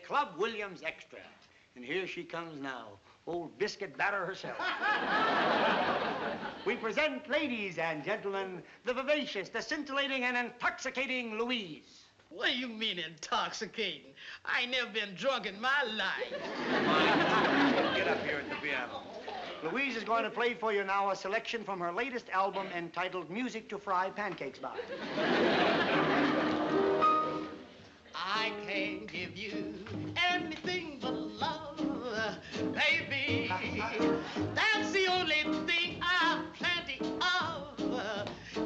Club Williams Extra. And here she comes now, old biscuit batter herself. We present, ladies and gentlemen, the vivacious, the scintillating, and intoxicating Louise. What do you mean intoxicating? I ain't never been drunk in my life. Get up here at the piano. Louise is going to play for you now a selection from her latest album entitled Music to Fry Pancakes By. I can't give you anything but love, baby. That's the only thing I've plenty of,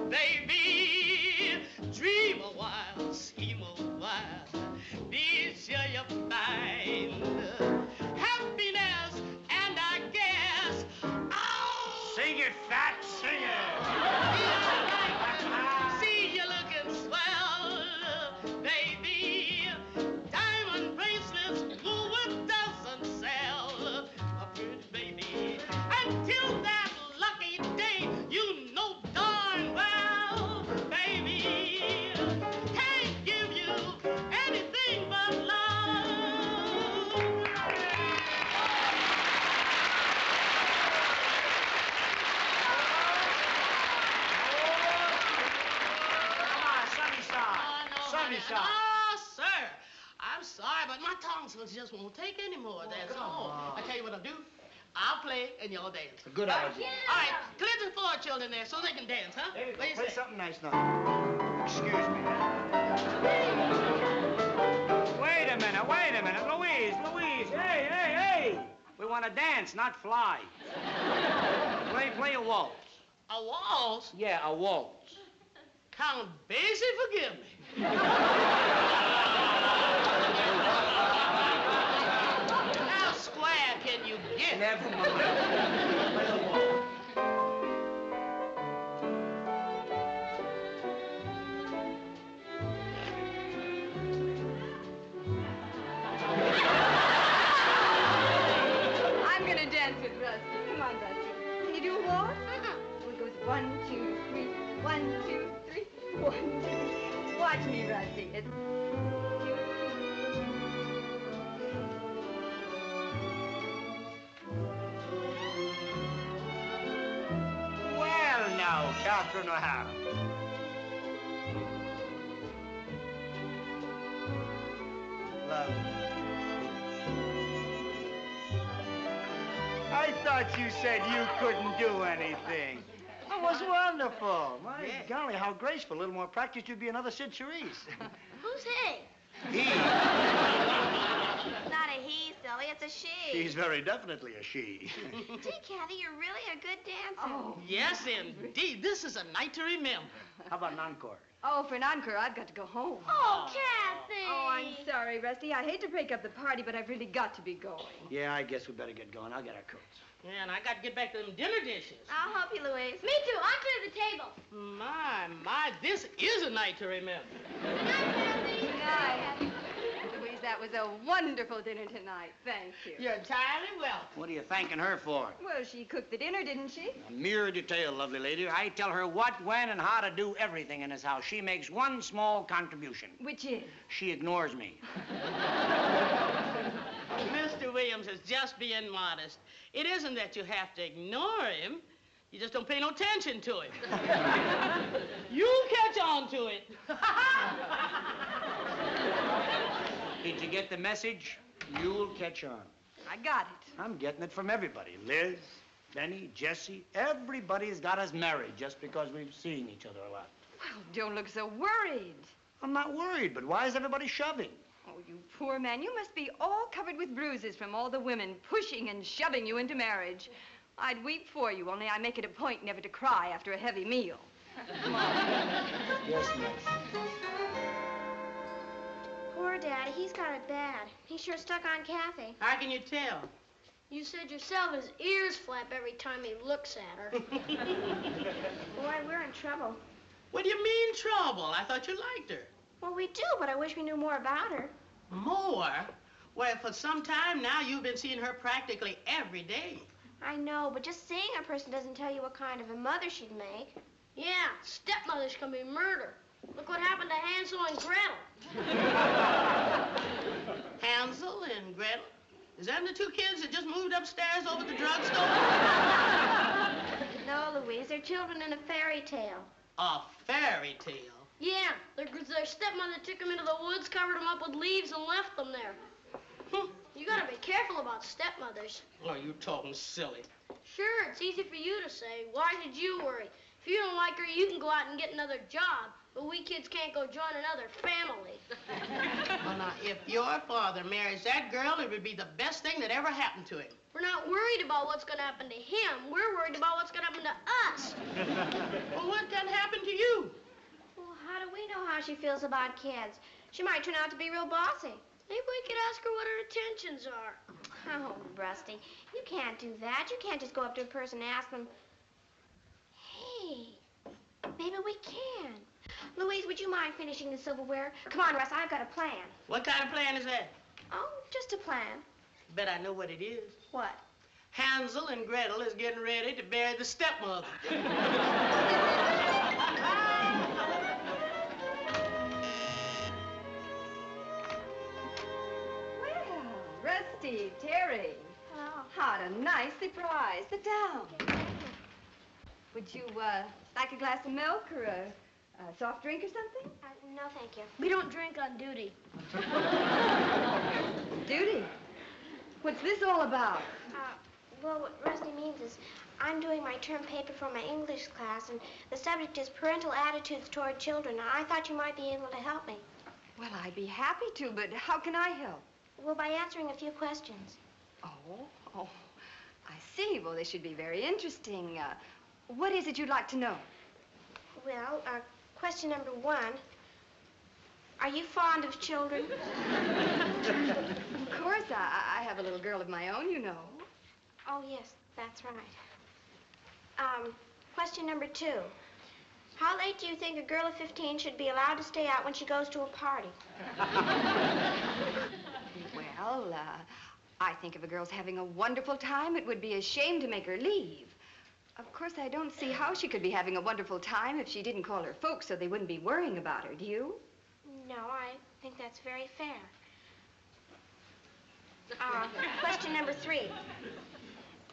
baby. Dream a while, scheme a while, be sure you find happiness, and I guess, oh! Sing it, fat, sing it! See you looking swell, baby. Diamond bracelets, Louis doesn't sell, my pretty baby. Until that lucky day, you know darn well, baby, can't give you anything but love. Come on, sunny side. Sunny side. Oh, sir. I'm sorry, but my tonsils just won't take any more, that's all. I tell you what I'll do. I'll play and y'all dance. A good idea. All right, clear the floor, children, there, so they can dance, huh? There you go. What do you Play say? something nice now. Excuse me. Wait a minute. Louise, hey. We want to dance, not fly. Play a waltz. A waltz? Yeah, a waltz. Count Basie, forgive me. How square can you get? Never mind. Play a waltz. I'm gonna dance with Rusty. Come on, Rusty. Can you do a waltz? So it goes 1, 2, 3, 1, 2, 3, 1, 2. Watch me, Rusty. It's 2. Well, now, Catherine O'Hara. Love. I thought you said you couldn't do anything. That was wonderful. My golly, how graceful. A little more practice, you'd be another Sid Charisse. Who's he? He. It's not a he, silly. It's a she. She's very definitely a she. Gee, Kathy, you're really a good dancer. Oh. Yes, indeed. This is a night to remember. How about an encore? Oh, for an encore, I've got to go home. Oh, Kathy. Oh, I'm sorry, Rusty. I hate to break up the party, but I've really got to be going. Yeah, I guess we better get going. I'll get our coats. Yeah, and I got to get back to them dinner dishes. I'll help you, Louise. Me too. I'll clear the table. My, this is a night to remember. Good night. Louise, that was a wonderful dinner tonight. Thank you. You're entirely welcome. What are you thanking her for? Well, she cooked the dinner, didn't she? A mere detail, lovely lady. I tell her what, when, and how to do everything in this house. She makes one small contribution. Which is? She ignores me. Mr. Williams is just being modest. It isn't that you have to ignore him. You just don't pay no attention to him. You catch on to it. Did you get the message? You'll catch on. I got it. I'm getting it from everybody. Liz, Benny, Jesse, everybody's got us married just because we've seen each other a lot. Well, don't look so worried. I'm not worried, but why is everybody shoving? Oh, you poor man. You must be all covered with bruises from all the women pushing and shoving you into marriage. I'd weep for you, only I make it a point never to cry after a heavy meal. Come on. Yes, miss. Poor Daddy, he's got it bad. He's sure stuck on Kathy. How can you tell? You said yourself his ears flap every time he looks at her. Boy, we're in trouble. What do you mean, trouble? I thought you liked her. Well, we do, but I wish we knew more about her. More? Well, for some time now, you've been seeing her practically every day. I know, but just seeing a person doesn't tell you what kind of a mother she'd make. Yeah, stepmothers can be murder. Look what happened to Hansel and Gretel. Hansel and Gretel? Is that the two kids that just moved upstairs over at the drugstore? No, Louise, they're children in a fairy tale. A fairy tale? Yeah, their stepmother took them into the woods, covered them up with leaves, and left them there. You gotta be careful about stepmothers. Oh, you talking silly. Sure, it's easy for you to say. Why should you worry? If you don't like her, you can go out and get another job. But we kids can't go join another family. Well, now, if your father marries that girl, it would be the best thing that ever happened to him. We're not worried about what's gonna happen to him. We're worried about what's gonna happen to us. Well, what can happen to you? Well, how do we know how she feels about kids? She might turn out to be real bossy. Maybe we could ask her what her intentions are. Oh, Rusty, you can't do that. You can't just go up to a person and ask them, hey, maybe we can. Louise, would you mind finishing the silverware? Come on, Russ, I've got a plan. What kind of plan is that? Oh, just a plan. Bet I know what it is. What? Hansel and Gretel is getting ready to bury the stepmother. Well, Rusty, Terry. Hello. What a nice surprise. Sit down. Would you, like a glass of milk or a soft drink or something? No, thank you. We don't drink on duty. Duty. What's this all about? Well, what Rusty means is I'm doing my term paper for my English class, and the subject is parental attitudes toward children. I thought you might be able to help me. Well, I'd be happy to, but how can I help? Well, by answering a few questions. Oh, I see. Well, they should be very interesting. What is it you'd like to know? Well, question number 1. Are you fond of children? Of course, I have a little girl of my own, you know. Oh, yes, that's right. Question number 2. How late do you think a girl of 15 should be allowed to stay out when she goes to a party? Well, I think if a girl's having a wonderful time, it would be a shame to make her leave. Of course, I don't see how she could be having a wonderful time if she didn't call her folks so they wouldn't be worrying about her, do you? No, I think that's very fair. Question number 3.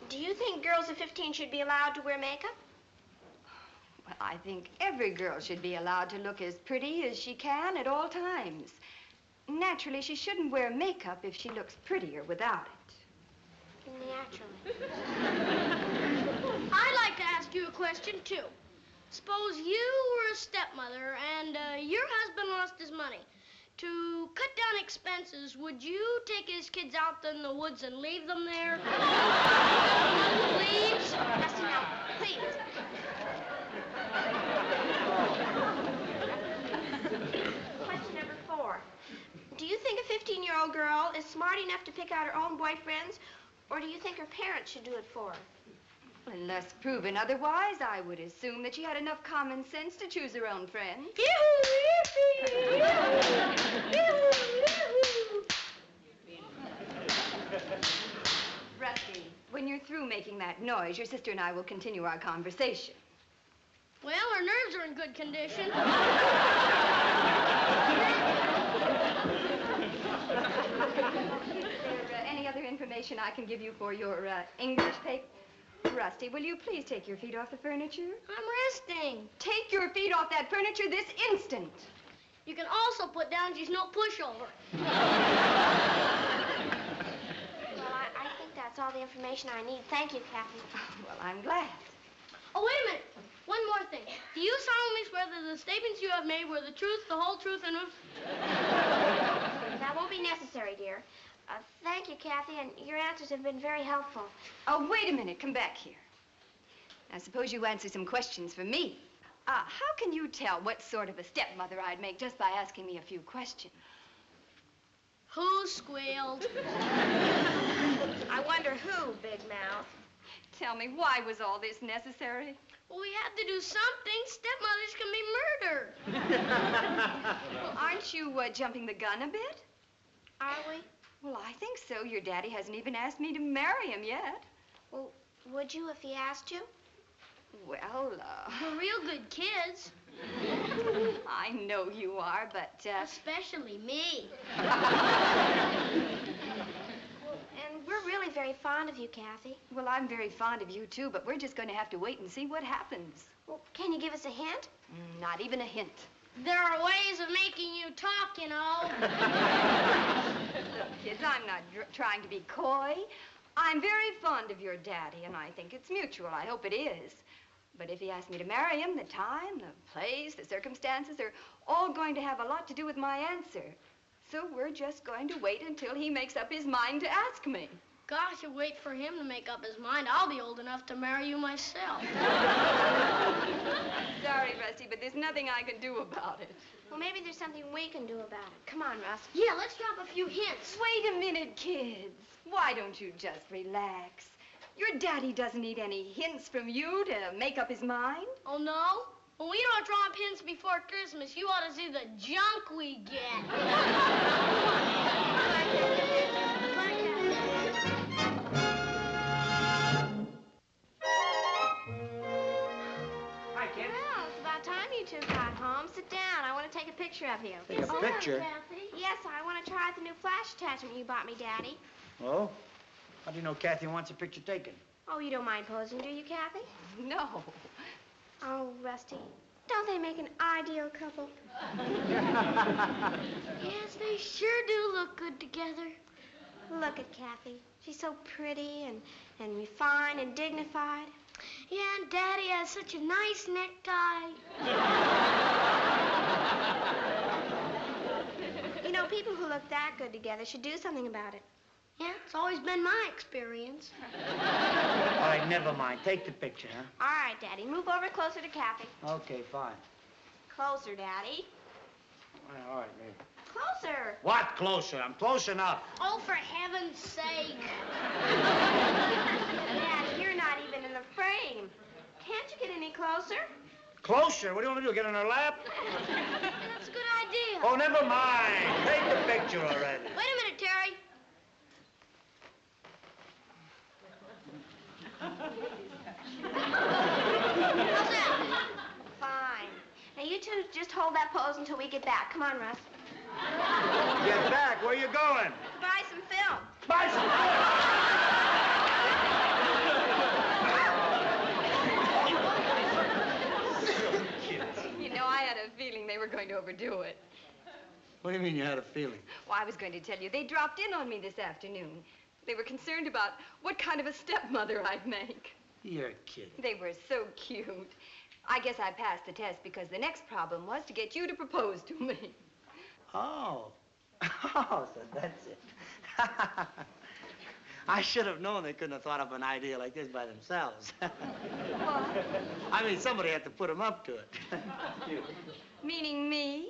Do you think girls of 15 should be allowed to wear makeup? Well, I think every girl should be allowed to look as pretty as she can at all times. Naturally, she shouldn't wear makeup if she looks prettier without it. Naturally. I'd like to ask you a question, too. Suppose you were a stepmother and your husband lost his money. To cut down expenses, would you take his kids out in the woods and leave them there? Leaves? Rusty, now, please. Question number 4. Do you think a 15-year-old girl is smart enough to pick out her own boyfriends, or do you think her parents should do it for her? Unless proven otherwise, I would assume that she had enough common sense to choose her own friends. Rusty, when you're through making that noise, your sister and I will continue our conversation. Well, her nerves are in good condition. Is there any other information I can give you for your English paper? Rusty, will you please take your feet off the furniture? I'm resting. Take your feet off that furniture this instant. You can also put down she's no pushover. Well, I think that's all the information I need. Thank you, Kathy. Well, I'm glad. Oh, wait a minute. One more thing. Do you solemnly swear that the statements you have made were the truth, the whole truth, and... That won't be necessary, dear. Thank you, Kathy, and your answers have been very helpful. Oh, wait a minute. Come back here. Now, suppose you answer some questions for me. How can you tell what sort of a stepmother I'd make just by asking me a few questions? Who squealed? I wonder who, Big Mouth. Tell me, why was all this necessary? Well, we had to do something. Stepmothers can be murdered. Well, aren't you jumping the gun a bit? Are we? Well, I think so. Your daddy hasn't even asked me to marry him yet. Well, would you if he asked you? Well, We're real good kids. I know you are, but, Especially me. And we're really very fond of you, Kathy. well, I'm very fond of you, too, but we're just going to have to wait and see what happens. Well, can you give us a hint? Not even a hint. There are ways of making you talk, you know. Look, kids, I'm not trying to be coy. I'm very fond of your daddy, and I think it's mutual. I hope it is. But if he asks me to marry him, the time, the place, the circumstances are all going to have a lot to do with my answer. So we're just going to wait until he makes up his mind to ask me. Gosh, you wait for him to make up his mind. I'll be old enough to marry you myself. Sorry, Rusty, but there's nothing I can do about it. Well, maybe there's something we can do about it. Come on, Russ. Yeah, let's drop a few hints. Wait a minute, kids. Why don't you just relax? Your daddy doesn't need any hints from you to make up his mind. Oh, no? When we don't drop hints before Christmas, you ought to see the junk we get. Hi, kid. Well, it's about time you two got home. Sit down. I want to take a picture of you. Take a picture? Yes, I want to try out the new flash attachment you bought me, Daddy. Oh? How do you know Kathy wants a picture taken? Oh, you don't mind posing, do you, Kathy? No. Oh, Rusty, don't they make an ideal couple? Yes, they sure do look good together. Look at Kathy. She's so pretty and refined and dignified. Yeah, and Daddy has such a nice necktie. You know, people who look that good together should do something about it. Yeah, it's always been my experience. All right, never mind. Take the picture, huh? All right, Daddy, move over closer to Kathy. Okay, fine. Closer, Daddy. All right, maybe. Closer. What closer? I'm close enough. Oh, for heaven's sake. Daddy, you're not even in the frame. Can't you get any closer? Closer? What do you want me to do, get on her lap? That's a good idea. Oh, never mind. Take the picture already. Wait a minute, Terry. How's that? Fine. Now, you two just hold that pose until we get back. Come on, Russ. Get back. Where you going? Buy some film. Buy some You know, I had a feeling they were going to overdo it. What do you mean you had a feeling? Well, I was going to tell you, they dropped in on me this afternoon. They were concerned about what kind of a stepmother I'd make. You're kidding. They were so cute. I guess I passed the test because the next problem was to get you to propose to me. Oh. Oh, so that's it. I should have known they couldn't have thought up an idea like this by themselves. What? I mean, somebody had to put them up to it. Meaning me?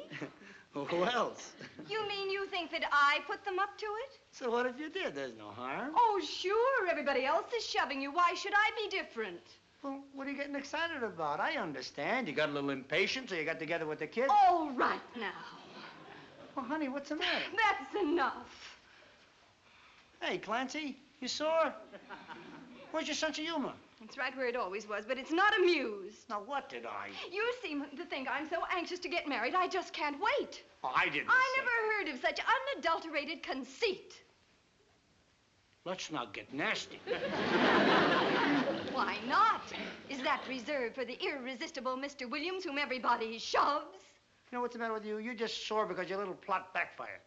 Who else? You mean you think that I put them up to it? So what if you did? There's no harm. Oh, sure. Everybody else is shoving you. Why should I be different? Well, what are you getting excited about? I understand. You got a little impatient, so you got together with the kids. All right now. Well, honey, what's the matter? That's enough. Hey, Clancy, you sore? Where's your sense of humor? It's right where it always was, but it's not amused. Now, what did I? You seem to think I'm so anxious to get married, I just can't wait. Oh, I didn't I say. never heard of such unadulterated conceit. Let's not get nasty. Why not? Is that reserved for the irresistible Mr. Williams, whom everybody shoves? You know what's the matter with you? You're just sore because your little plot backfired.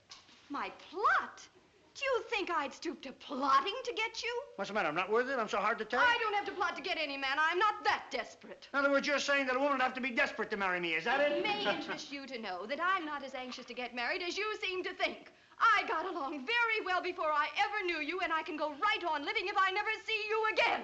My plot? Do you think I'd stoop to plotting to get you? What's the matter? I'm not worth it? I'm so hard to take? I don't have to plot to get any man. I'm not that desperate. In other words, you're saying that a woman would have to be desperate to marry me. Is that it? It may interest you to know that I'm not as anxious to get married as you seem to think. I got along very well before I ever knew you, and I can go right on living if I never see you again.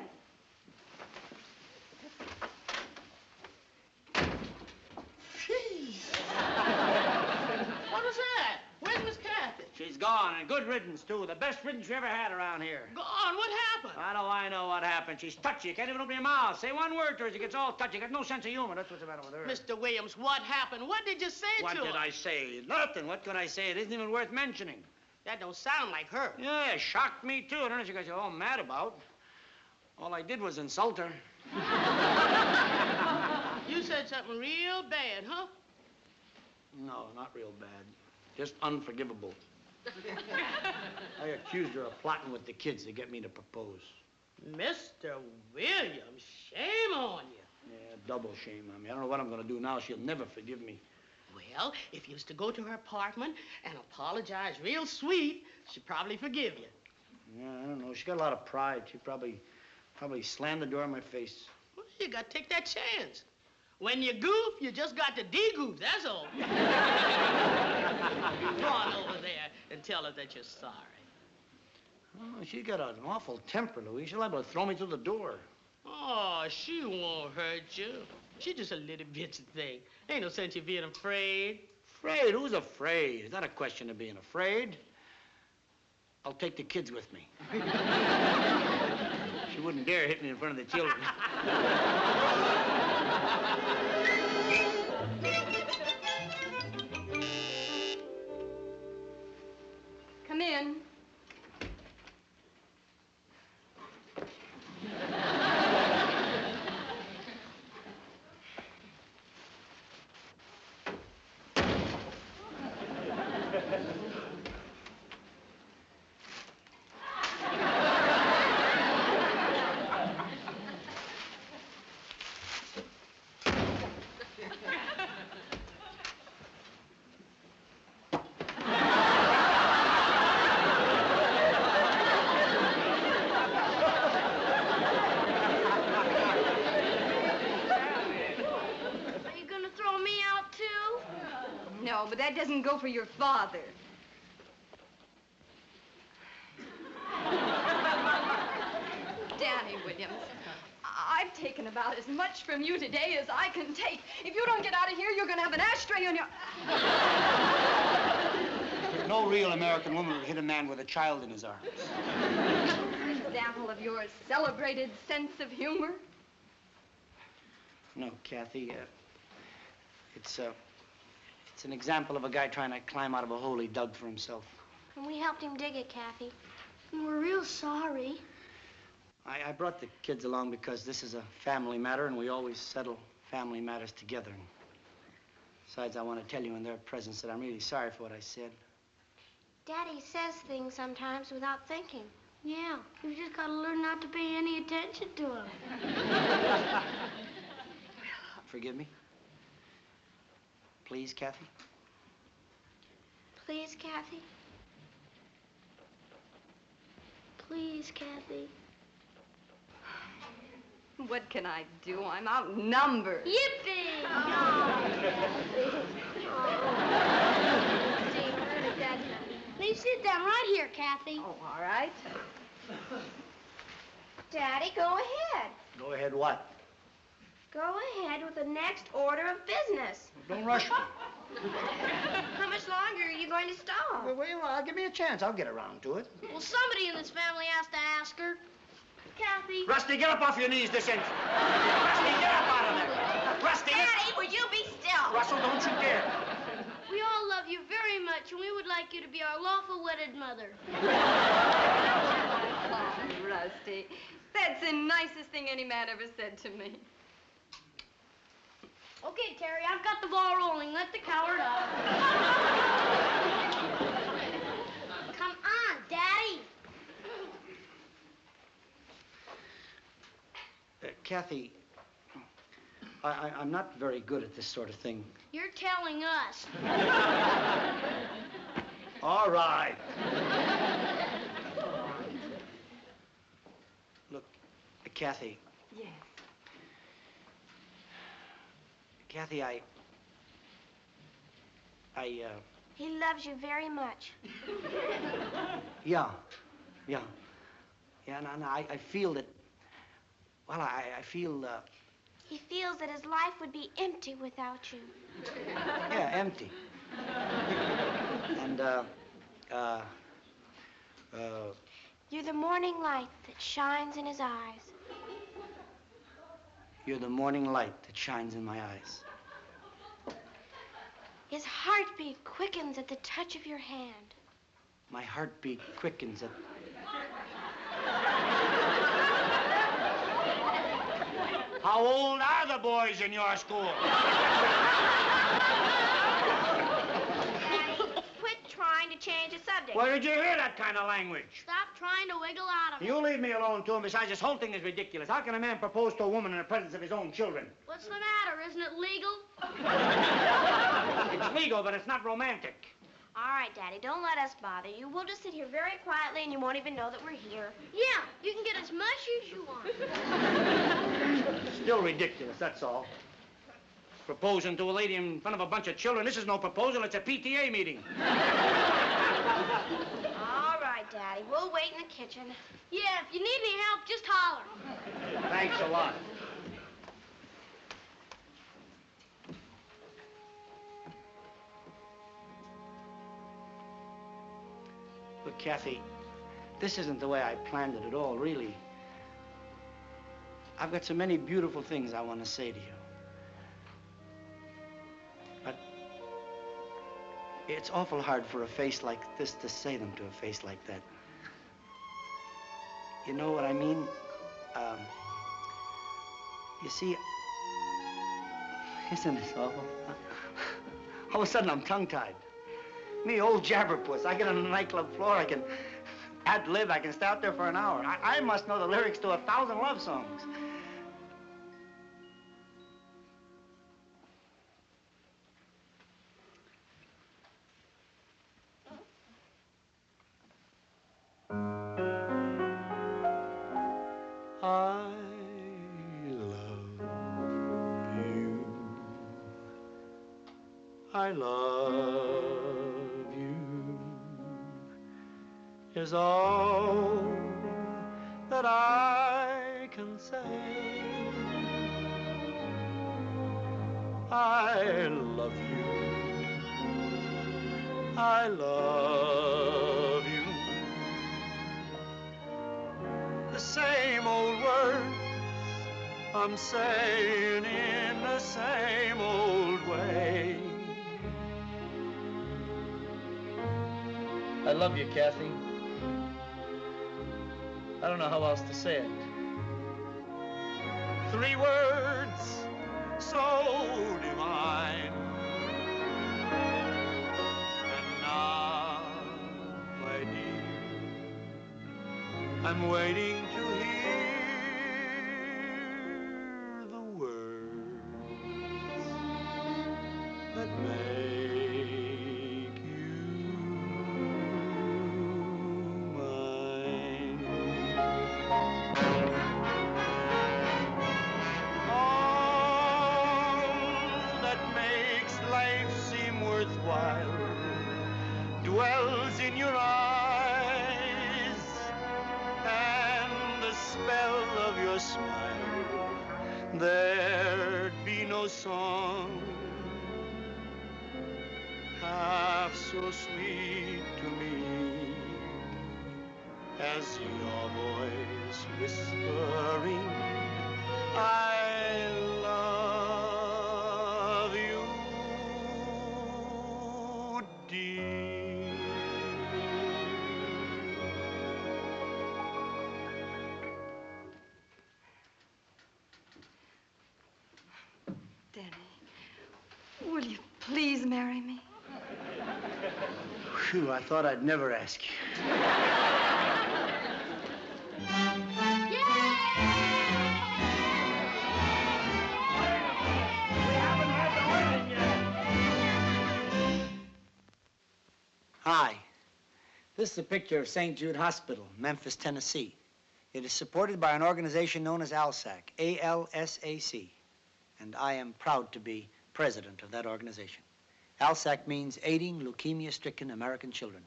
What was that? Where's Miss Kathy? She's gone. gone, and good riddance, too. The best riddance you ever had around here. Gone? What happened? I know what happened. She's touchy. You can't even open your mouth. Say one word to her, she gets all touchy. Got no sense of humor. That's what's the matter with her. Mr. Williams, what happened? What did you say to her? What did I say? Nothing. What could I say? It isn't even worth mentioning. That don't sound like her. Yeah, shocked me, too. I don't know what she got you all mad about. All I did was insult her. You said something real bad, huh? No, not real bad. Just unforgivable. I accused her of plotting with the kids to get me to propose. Mr. Williams, shame on you. Yeah, double shame on me. I don't know what I'm going to do now. She'll never forgive me. Well, if you was to go to her apartment and apologize real sweet, she'd probably forgive you. Yeah, I don't know. She got a lot of pride. She probably slammed the door in my face. Well, you got to take that chance. When you goof, you just got to de-goof, that's all. Go on over there and tell her that you're sorry. Oh, she got an awful temper, Louise. She'll liable to throw me through the door. Oh, she won't hurt you. She's just a little bitchy thing. Ain't no sense you being afraid. Afraid? Who's afraid? It's not a question of being afraid. I'll take the kids with me. She wouldn't dare hit me in front of the children. Come in. No, but that doesn't go for your father. Danny Williams, I've taken about as much from you today as I can take. If you don't get out of here, you're going to have an ashtray on your... No real American woman would hit a man with a child in his arms. An example of your celebrated sense of humor? No, Kathy, it's an example of a guy trying to climb out of a hole he dug for himself. And we helped him dig it, Kathy. And we're real sorry. I brought the kids along because this is a family matter, and we always settle family matters together. Besides, I want to tell you in their presence that I'm really sorry for what I said. Daddy says things sometimes without thinking. Yeah, you just gotta learn not to pay any attention to him. Forgive me? Please, Kathy? Please, Kathy? Please, Kathy. What can I do? I'm outnumbered. Yippee! Please sit down right here, Kathy. Oh, all right. Daddy, go ahead. Go ahead what? Go ahead with the next order of business. Don't rush me. How much longer are you going to stall? Well, give me a chance. I'll get around to it. Well, somebody in this family has to ask her. Kathy. Rusty, get up off your knees this instant. Rusty, get up out of there. Rusty, Daddy, would you be still? Russell, don't you dare. We all love you very much, and we would like you to be our lawful wedded mother. Oh, Rusty, that's the nicest thing any man ever said to me. Okay, Terry, I've got the ball rolling. Let the coward up. Come on, Daddy. Kathy, I'm not very good at this sort of thing. You're telling us. All right. Look, Kathy. Yes. Kathy, He loves you very much. Yeah, and I feel that, well, I feel, He feels that his life would be empty without you. yeah, empty. And, You're the morning light that shines in his eyes. You're the morning light that shines in my eyes. His heartbeat quickens at the touch of your hand. My heartbeat quickens at... How old are the boys in your school? Quit trying to change the subject. Where did you hear that kind of language? Stop trying to wiggle out of it. You leave me alone, too, and besides, this whole thing is ridiculous. How can a man propose to a woman in the presence of his own children? What's the matter? Isn't it legal? It's legal, but it's not romantic. All right, Daddy, don't let us bother you. We'll just sit here very quietly and you won't even know that we're here. Yeah, you can get as much as you want. Still ridiculous, that's all. Proposing to a lady in front of a bunch of children. This is no proposal, it's a PTA meeting. All right, Daddy, we'll wait in the kitchen. Yeah, if you need any help, just holler. Thanks a lot. Look, Kathy, this isn't the way I planned it at all, really. I've got so many beautiful things I want to say to you. But it's awful hard for a face like this to say them to a face like that. You know what I mean? You see, isn't this awful? All of a sudden, I'm tongue-tied. Me, old jabberpuss. I get on the nightclub floor, I can ad-lib, I can stay out there for an hour. I must know the lyrics to 1,000 love songs. I love you. I love you is all that I can say. I love you. I love you. The same old words I'm saying in the same old way. I love you, Kathy. I don't know how else to say it. 3 words so divine. And now, my dear, I'm waiting to hear the words that make you mine. All that makes life seem worthwhile dwells in your eyes, and the spell of your smile, there'd be no song half so sweet to me as your voice whispering, I love you, dear. Denny, will you please marry me? Phew, I thought I'd never ask you. Hi. This is a picture of St. Jude Hospital, Memphis, Tennessee. It is supported by an organization known as ALSAC, A-L-S-A-C. And I am proud to be president of that organization. ALSAC means Aiding Leukemia-Stricken American Children.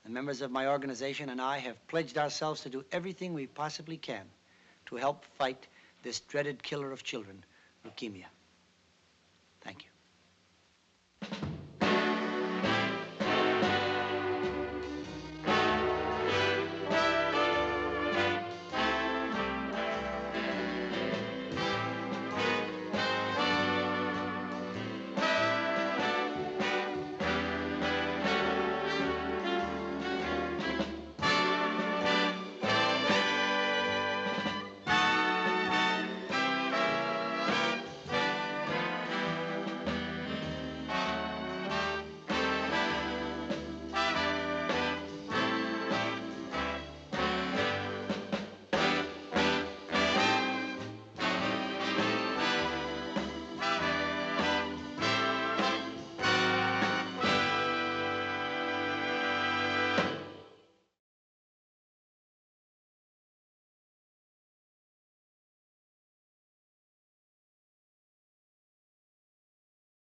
The members of my organization and I have pledged ourselves to do everything we possibly can to help fight this dreaded killer of children, leukemia.